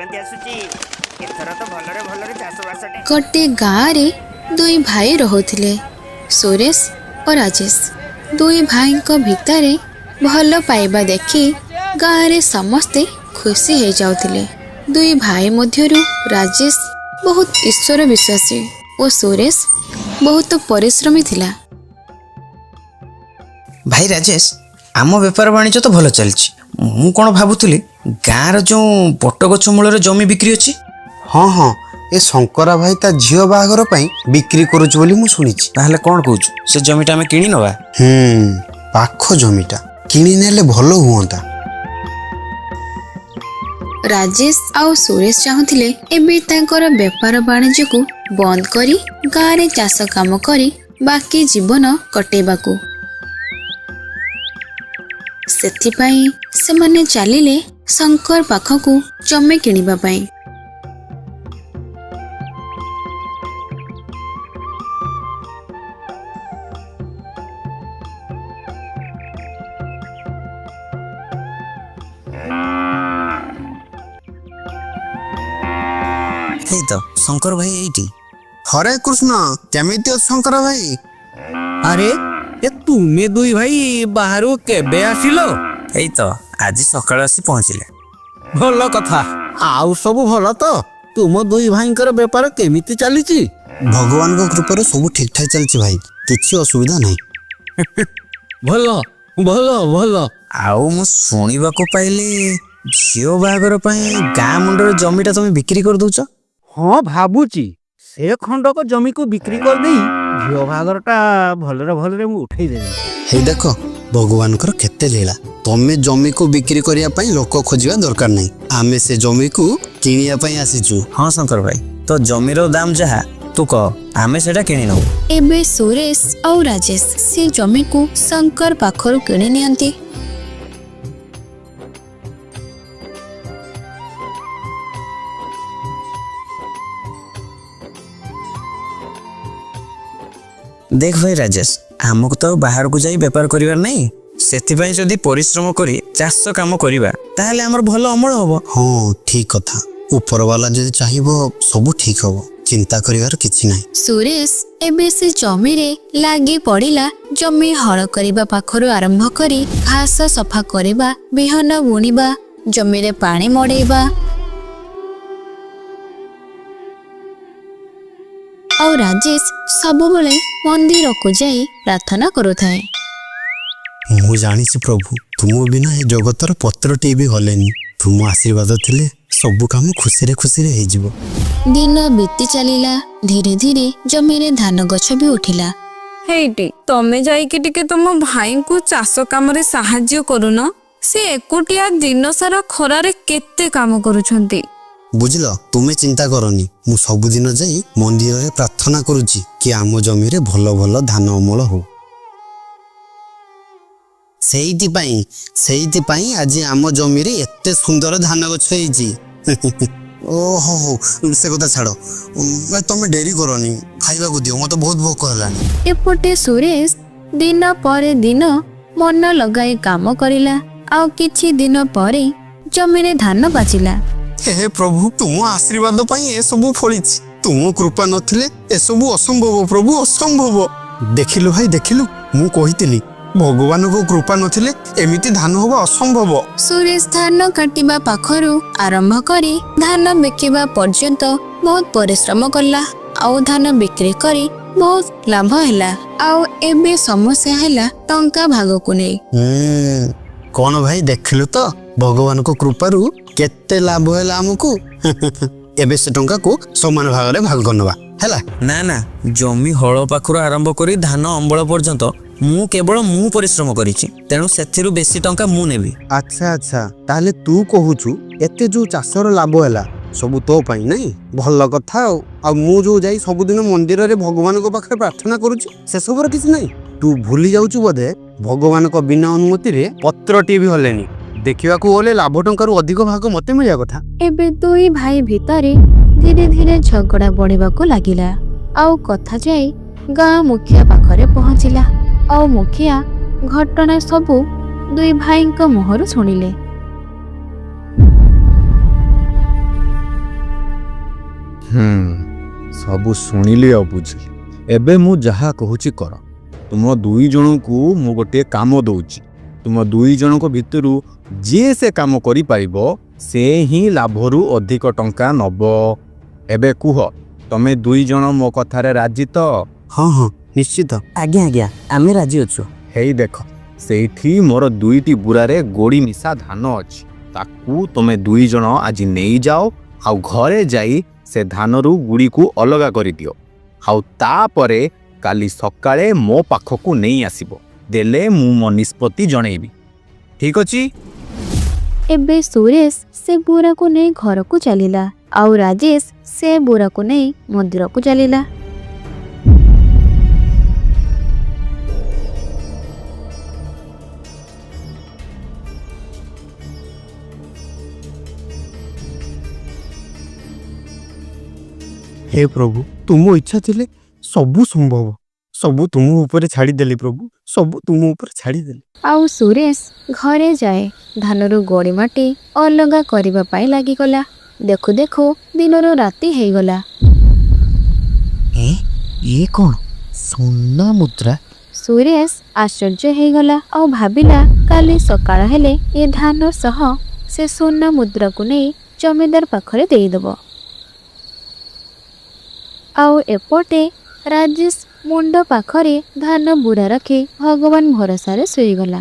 ସଂକ୍ରାନ୍ତି ଆସୁଛି, ଏଥର ତ ଭଲରେ ଭଲରେ ଚାଷବାସଟେ। ଗୋଟେ ଗାଁରେ ଦୁଇ ଭାଇ ରହୁଥିଲେ, ସୁରେଶ ଓ ରାଜେଶ। ଦୁଇ ଭାଇଙ୍କ ଭିତରେ ଭଲ ପାଇବା ଦେଖି ଗାଁରେ ସମସ୍ତେ ଖୁସି ହେଇଯାଉଥିଲେ। ଦୁଇ ଭାଇ ମଧ୍ୟରୁ ରାଜେଶ ବହୁତ ଈଶ୍ୱର ବିଶ୍ୱାସୀ ଓ ସୁରେଶ ବହୁତ ପରିଶ୍ରମୀ ଥିଲା। ଭାଇ ରାଜେଶ, ଆମ ବେପାର ବାଣିଜ୍ୟ ତ ଭଲ ଚାଲିଛି। ମୁଁ କ'ଣ ଭାବୁଥିଲି, ଗାଁର ଯେଉଁ ବଟଗଛ ମୂଳରେ ଜମି ବିକ୍ରି ଅଛି। ହଁ ହଁ, ଏ ଶଙ୍କରା ଭାଇ ତା ଝିଅ ବାହାଘର ପାଇଁ ବିକ୍ରି କରୁଛି ବୋଲି ମୁଁ ଶୁଣିଛି। ତାହେଲେ କ'ଣ କହୁଛୁ, ସେ ଜମିଟା ଆମେ କିଣି ନେବା? ପାଖ ଜମିଟା କିଣି ନେଲେ ଭଲ ହୁଅନ୍ତା। ରାଜେଶ ଆଉ ସୁରେଶ ଚାହୁଁଥିଲେ ଏବେ ତାଙ୍କର ବେପାର ବାଣିଜ୍ୟକୁ ବନ୍ଦ କରି ଗାଁରେ ଚାଷ କାମ କରି ବାକି ଜୀବନ କଟେଇବାକୁ। ସେଥିପାଇଁ ସେମାନେ ଚାଲିଲେ ଶଙ୍କର ପାଖକୁ ଜମି କିଣିବା ପାଇଁ। ହେଇ ତ ଶଙ୍କର ଭାଇ ଏଇଠି। ହରେ କୃଷ୍ଣ, କେମିତି ଅଛ ଶଙ୍କର ଭାଇ? ଆରେ ଏ ତୁମେ ଦୁଇ ଭାଇ ବାହାରୁ କେବେ ଆସିଲ? ଏଇ ତ ଆଜି ସକାଳୁ ଆସି ପହଞ୍ଚିଲେ। ଭଲ କଥା। ଆଉ ସବୁ ଭଲ ତ? ତୁମ ଦୁଇ ଭାଇଙ୍କର ବେପାର କେମିତି ଚାଲିଛି? ଭଗବାନଙ୍କ କୃପାରୁ ସବୁ ଠିକ୍ ଠାକ୍ ଚାଲିଛି ଭାଇ, କିଛି ଅସୁବିଧା ନାହିଁ। ଭଲ ଭଲ ଭଲ। ଆଉ ମୁଁ ଶୁଣିବାକୁ ପାଇଲି, ଝିଅ ବାହାଘର ପାଇଁ ଗାଁ ମୁଣ୍ଡର ଜମିଟା ତମେ ବିକ୍ରି କରିଦଉଛ? ହଁ, ଭାବୁଛି ସେ ଖଣ୍ଡକ ଜମିକୁ ବିକ୍ରି କରିଦେଇ ଝିଅ ବାହାଘରଟା ଭଲରେ ଭଲରେ ମୁଁ ଉଠେଇଦେବି। ହେଇ ଦେଖ, ଭଗବାନଙ୍କର କେତେ ଲୀଳା। ତମେ ଜମିକୁ ବିକ୍ରି କରିବା ପାଇଁ ଲୋକ ଖୋଜିବା ଦରକାର ନାହିଁ, ଆମେ ସେ ଜମିକୁ କିଣିବା ପାଇଁ ଆସିଛୁ। ହଁ ଶଙ୍କର ଭାଇ, ତ ଜମିର ଦାମ ଯାହା ତୁ କହ, ଆମେ ସେଟା କିଣି ନେବୁ। ଏବେ ସୁରେଶ ଆଉ ରାଜେଶ ସେ ଜମିକୁ ଶଙ୍କର ପାଖରୁ କିଣି ନିଅନ୍ତି। देख भाई राजेश, आमको तो बाहर को जाई बेपार करिवार नहीं, सेथिबाई जदि परिश्रम करी चाष काम करिबा ताहले हमर भलो अमल होबो। हाँ ठीक कथा, ऊपर वाला जदि चाहिबो सब ठीक होबो, चिंता करिवार किछि नाही। सुरेश एबे से जमी रे लागी पड़िला। जमी हल करिबा पाखरु आरंभ करी घास सफा करिबा, बिहन बुणिबा, जमी रे पानी मड़ेबा और राजेश सबुबले मंदिर को जाई प्रार्थना करुथाए। मु जानी प्रभु, तुम बिना ए जगतर पत्रटे भी हलेनी, तुम आशीर्वाद थिले सबु काम खुशी रे हे जिवो। दिन बीती चलीला, धीरे धीरे जमी रे धान गछ भी उठिला। हेइटी तमे जाइके टिके तुम भाई को चाष काम रे सहाय्य करूनो, से एकुटिया दिन सारा खरारे केते काम करूछंती। बुझल, तुम्हें चिंता करनी, मु सबुदिन जाई मंदिर रे प्रार्थना करूची कि आम जमी रे भलो भलो धान अमल हो। सेइति आज आम जमी रे एते सुंदर धान गछ हेइची। ओहो से कथा छाड़, तमे डेरी करनी, खाइबा को दियो, मते बहुत भोक हलानी। एपटे सुरेश दिन पर दिन मन लगाई काम करिला। आउ किछि दिन परे जमी रे धान बाचिला। हे प्रभु, तुम आशीर्वाद पाई ए सब फलिछि, तुम कृपा नथिले ए सब असंभव प्रभु, असंभव। देखिलु भाई देखिलु, मु कहितली भगवान को कृपा नथिले एमिति धान होबा असंभव। सुरेश धान काटिबा पाखरु आरंभ करी धान बिकिबा पर्यंत बहुत परिश्रम करला। आउ धान बिक्री करी बहुत लाभ हैला। आउ एबे समस्या हैला टंका भाग को नै। कौन भाई देखिलु तो भगवान को कृपारू केते लाभ हैला हमकु। एबे से टंका को समान भाग रे भाग करनबा हैला। ना ना, जमी हल पाखरु आरंभ करी धान अम्बल पर्यंत मु केवल मु परिश्रम करिछि, तेणु सेथिरु बेसी टंका मु नेबी। अच्छा अच्छा, ताले तू कहूछु एते जो चाषर लाभ हैला सब तो पाई नहीं, भल कथा। आ मु जो जाई सबुदिन मंदिर रे भगवान को पाखरे प्रार्थना करूछु, से सबर किछ नहीं। तू भूली जाउछु बोधे, भगवान को बिना अनुमति रे पत्रटी भी हलेनी। देखिवा को ओले लाभ टंका रु अधिक भाग मते मिलिया कथा। एबे दुई भाई भितरे धीरे धीरे झगड़ा बढ़िबा को लागिला। आउ कथा जाई गाँ मुखिया पाखरे पहुंचिला। आउ मुखिया घटना सबु दुई भाई मुहरु शुणिले। ସବୁ ଶୁଣିଲି ଆଉ ବୁଝିଲି। ଏବେ ମୁଁ ଯାହା କହୁଛି କର। ତୁମ ଦୁଇ ଜଣଙ୍କୁ ମୁଁ ଗୋଟିଏ କାମ ଦଉଛି। ତୁମ ଦୁଇ ଜଣଙ୍କ ଭିତରୁ ଯିଏ ସେ କାମ କରିପାରିବ ସେ ହିଁ ଲାଭରୁ ଅଧିକ ଟଙ୍କା ନବ। ଏବେ କୁହ, ତମେ ଦୁଇ ଜଣ ମୋ କଥାରେ ରାଜି ତ? ହଁ ହଁ ନିଶ୍ଚିତ। ଆଜ୍ଞା ଆଜ୍ଞା ଆମେ ରାଜି ଅଛୁ। ହେଇ ଦେଖ, ସେଇଠି ମୋର 2ଟି ବୁରାରେ ଗୋଡ଼ି ମିଶା ଧାନ ଅଛି। ତାକୁ ତମେ ଦୁଇ ଜଣ ଆଜି ନେଇଯାଅ, ଆଉ ଘରେ ଯାଇ ସେ ଧାନରୁ ଗୁଡ଼ିକୁ ଅଲଗା କରିଦିଅ। ଆଉ ତାପରେ କାଲି ସକାଳେ ମୋ ପାଖକୁ ନେଇ ଆସିବ। ଦେଲେ ମୁଁ ମୋ ନିଷ୍ପତ୍ତି ଜଣେଇବି। ଠିକ୍ ଅଛି? ଏବେ ସୁରେଶ ସେ ବୁରାକୁ ନେଇ ଘରକୁ ଚାଲିଲା ଆଉ ରାଜେଶ ସେ ବୁରାକୁ ନେଇ ମନ୍ଦିରକୁ ଚାଲିଲା। ହେ ପ୍ରଭୁ, ତୁମ ଇଚ୍ଛା ଥିଲେ ସବୁ ସମ୍ଭବ। ସବୁ ତୁମ ଉପରେ ଛାଡ଼ିଦେଲି ପ୍ରଭୁ, ସବୁ ତୁମ ଉପରେ ଛାଡ଼ିଦେଲି। ଆଉ ସୁରେଶ ଘରେ ଯାଏ ଧାନରୁ ଗୋଡ଼ି ମାଟି ଅଲଗା କରିବା ପାଇଁ ଲାଗିଗଲା। ଦେଖୁ ଦେଖୁ ଦିନରୁ ରାତି ହେଇଗଲା। ଇଏ କ'ଣ ସୁନା ମୁଦ୍ରା? ସୁରେଶ ଆଶ୍ଚର୍ଯ୍ୟ ହେଇଗଲା ଆଉ ଭାବିଲା କାଲି ସକାଳ ହେଲେ ଏ ଧାନ ସହ ସେ ସୁନା ମୁଦ୍ରାକୁ ନେଇ ଜମିଦାର ପାଖରେ ଦେଇଦେବ। ଆଉ ଏପଟେ ରାଜେଶ ମୁଣ୍ଡ ପାଖରେ ଧାନ ବୁରା ରଖି ଭଗବାନ ଭରସାରେ ଶୋଇଗଲା।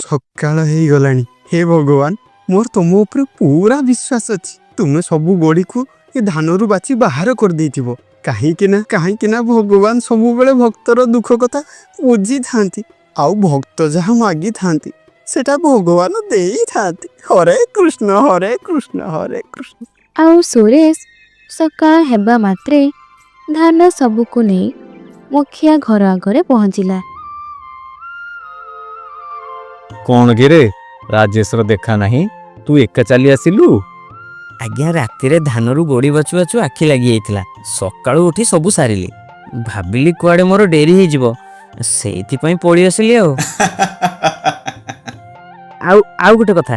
ସକାଳ ହେଇଗଲାଣି। ହେ ଭଗବାନ, ମୋର ତୁମ ଉପରେ ପୁରା ବିଶ୍ୱାସ ଅଛି। ତୁମେ ସବୁ ଗୋଡ଼ିକୁ ଏ ଧାନରୁ ବାଛି ବାହାର କରିଦେଇଥିବ। କାହିଁକି ନା ଭଗବାନ ସବୁବେଳେ ଭକ୍ତର ଦୁଃଖ କଥା ବୁଝିଥାନ୍ତି। ଆଉ ଭକ୍ତ ଯାହା ମାଗିଥାନ୍ତି ସେଟା ଭଗବାନ ଦେଇଥାନ୍ତି। ହରେ କୃଷ୍ଣ ହରେ କୃଷ୍ଣ ହରେ କୃଷ୍ଣ। ଆଉ ସୁରେଶ ସକାଳ ହେବା ମାତ୍ରେ ଧାନ ସବୁକୁ ନେଇ ମୁଖିଆ ଘର ଆଗରେ ପହଞ୍ଚିଲା। କ'ଣ କିରେ, ରାଜେଶର ଦେଖା ନାହିଁ? ତୁ ଏକା ଚାଲି ଆସିଲୁ? ଆଜ୍ଞା ରାତିରେ ଧାନରୁ ଗୋଡ଼ି ବାଛୁ ବାଛୁ ଆଖି ଲାଗିଯାଇଥିଲା। ସକାଳୁ ଉଠି ସବୁ ସାରିଲି। ଭାବିଲି କୁଆଡ଼େ ମୋର ଡେରି ହେଇଯିବ, ସେଇଥିପାଇଁ ପଳେଇ ଆସିଲି ଆଉ। ଆଉ ଗୋଟେ କଥା,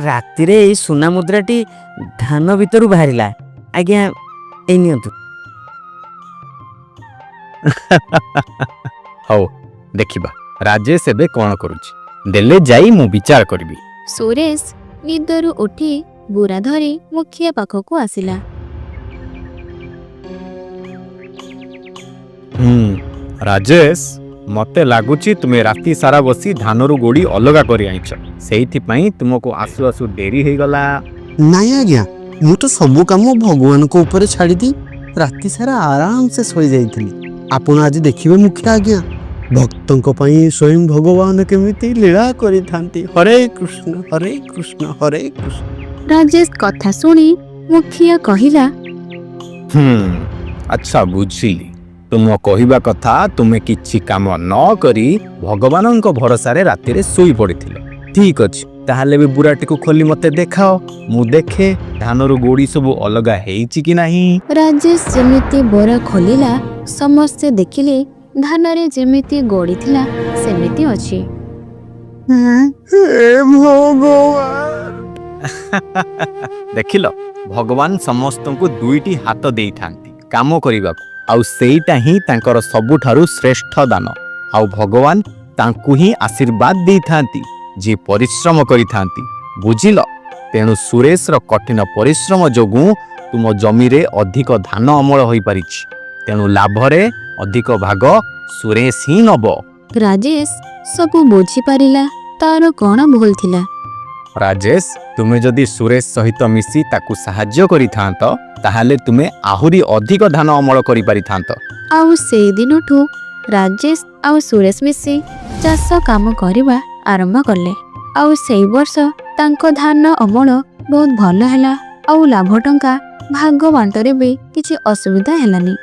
ରାତିରେ ଏଇ ସୁନା ମୁଦ୍ରାଟି ଧାନ ଭିତରୁ ବାହାରିଲା। ଆଜ୍ଞା ଏଇ ନିଅନ୍ତୁ। ହଉ, ଦେଖିବା ରାଜେଶ ଏବେ କ'ଣ କରୁଛି। ଦେଲେ ଯାଇ ମୁଁ ବିଚାର କରିବି। ସୁରେଶ ନିଦରୁ ଉଠି ବୁରା ଧରି ମୁଖିଆ ପାଖକୁ ଆସିଲା। ରାଜେଶ, ମତେ ଲାଗୁଛି ତୁମେ ରାତି ସାରା ବସି ଧାନରୁ ଗୋଡ଼ି ଅଲଗା କରି ଆଣିଛ। ସେଇଥିପାଇଁ ତୁମକୁ ଆସୁ ଆସୁ ଡେରି ହେଇଗଲା। ନାଇଁ ଆଜ୍ଞା, ମୁଁ ତ ସବୁ କାମ ଭଗବାନଙ୍କ ଉପରେ ଛାଡ଼ିଦେଇ ରାତି ସାରା ଆରାମସେ ଶୋଇଯାଇଥିଲି। ଆପଣ ଆଜି ଦେଖିବେ ମୁଖିଆ ଆଜ୍ଞା, ଭକ୍ତଙ୍କ ପାଇଁ ସ୍ୱୟଂ ଭଗବାନ କେମିତି ଲୀଳା କରିଥାନ୍ତି। ହରେ କୃଷ୍ଣ ହରେ କୃଷ୍ଣ ହରେ କୃଷ୍ଣ। ରାଜେଶ କଥା ଶୁଣି ମୁଖିଆ କହିଲା, ଆଚ୍ଛା ବୁଝିଲି। ତୁମ କହିବା କଥା, ତୁମେ କିଛି କାମ ନ କରି ଭଗବାନଙ୍କ ଭରସାରେ ରାତିରେ ଶୋଇ ପଡ଼ିଥିଲ। ଠିକ୍ ଅଛି, ତାହେଲେ ବି ବୁରାଟିକୁ ଖୋଲି ମତେ ଦେଖାଅ। ମୁଁ ଦେଖେ ଧାନରୁ ଗୋଡ଼ି ସବୁ ଅଲଗା ହେଇଛି କି ନାହିଁ। ରାଜେଶ ଯେମିତି ବୋରା ଖୋଲିଲା, ସମସ୍ତେ ଦେଖିଲେ ଧାନରେ ଯେମିତି ଗୋଡ଼ି ଥିଲା ସେମିତି ଅଛି। ହେ ଭଗବାନ। ଦେଖିଲ, ଭଗବାନ ସମସ୍ତଙ୍କୁ 2ଟି ହାତ ଦେଇଥାନ୍ତି କାମ କରିବାକୁ। ଆଉ ସେଇଟା ହିଁ ତାଙ୍କର ସବୁଠାରୁ ଶ୍ରେଷ୍ଠ ଦାନ। ଆଉ ଭଗବାନ ତାଙ୍କୁ ହିଁ ଆଶୀର୍ବାଦ ଦେଇଥାନ୍ତି ଯିଏ ପରିଶ୍ରମ କରିଥାନ୍ତି। ବୁଝିଲ? ତେଣୁ ସୁରେଶର କଠିନ ପରିଶ୍ରମ ଯୋଗୁଁ ତୁମ ଜମିରେ ଅଧିକ ଧାନ ଅମଳ ହୋଇପାରିଛି। ତେଣୁ ଲାଭରେ ଅଧିକ ଭାଗ ସୁରେଶ ହିଁ ନବ। ରାଜେଶ ସବୁ ବୁଝିପାରିଲା ତାର କ'ଣ ଭୁଲ ଥିଲା। ରାଜେଶ, ତୁମେ ଯଦି ସୁରେଶ ସହିତ ମିଶି ତାକୁ ସାହାଯ୍ୟ କରିଥାନ୍ତ, ତାହେଲେ ତୁମେ ଆହୁରି ଅଧିକ ଧାନ ଅମଳ କରିପାରିଥାନ୍ତ। ଆଉ ସେଇ ଦିନଠୁ ରାଜେଶ ଆଉ ସୁରେଶ ମିଶି ଚାଷ କାମ କରିବା ଆରମ୍ଭ କଲେ। ଆଉ ସେଇ ବର୍ଷ ତାଙ୍କ ଧାନ ଅମଳ ବହୁତ ଭଲ ହେଲା। ଆଉ ଲାଭ ଟଙ୍କା ଭାଗ ବାଣ୍ଟରେ ବି କିଛି ଅସୁବିଧା ହେଲାନି।